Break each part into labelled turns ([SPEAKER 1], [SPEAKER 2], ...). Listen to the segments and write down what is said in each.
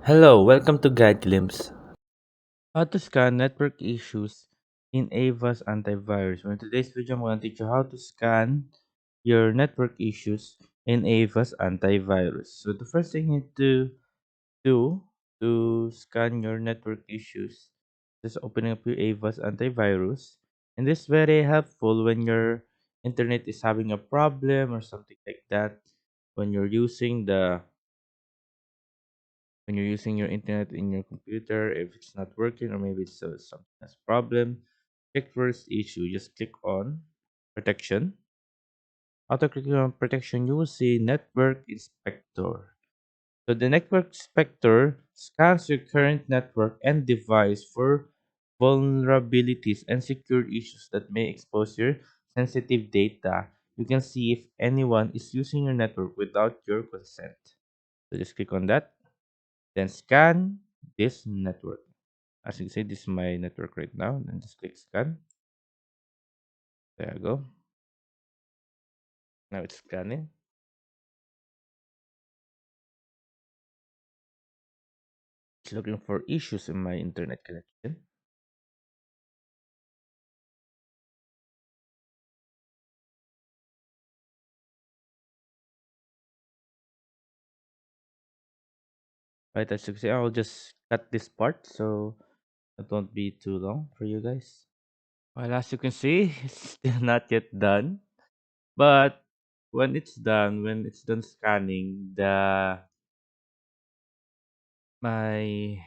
[SPEAKER 1] Hello, welcome to Guide Glimpse. How to scan network issues in Avast Antivirus. In today's video, I'm going to teach you how to scan your network issues in Avast Antivirus. So the first thing you need to do to scan your network issues is opening up your Avast Antivirus. And this is very helpful when your internet is having a problem or something like that. When you're using the when you're using your internet in your computer, if it's not working or maybe it's something that's problem, check first issue. Just click on protection. After clicking on protection, you will see network inspector. So the network inspector scans your current network and device for vulnerabilities and security issues that may expose your sensitive data. You can see if anyone is using your network without your consent. So just click on that. Then scan this network. As you can see, this is my network right now. Then just click scan. There you go. Now it's scanning. It's looking for issues in my internet connection. Right, as you can see, I'll just cut this part so it won't be too long for you guys. Well, as you can see, it's still not yet done. But when it's done scanning, the my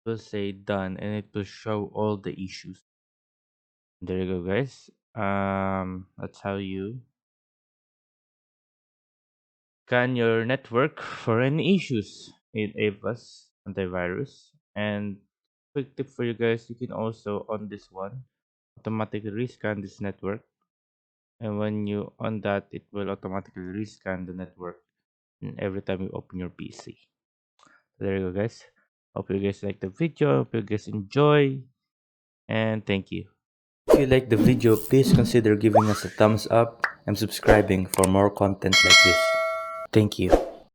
[SPEAKER 1] will say done and it will show all the issues. There you go, guys. That's how you scan your network for any issues in Avast antivirus. And quick tip for you guys, you can also on this one automatically rescan this network. And when you on that, it will automatically rescan the network every time you open your PC. So there you go, guys. Hope you guys like the video. Hope you guys enjoy. And thank you. If you like the video, please consider giving us a thumbs up and subscribing for more content like this. Thank you.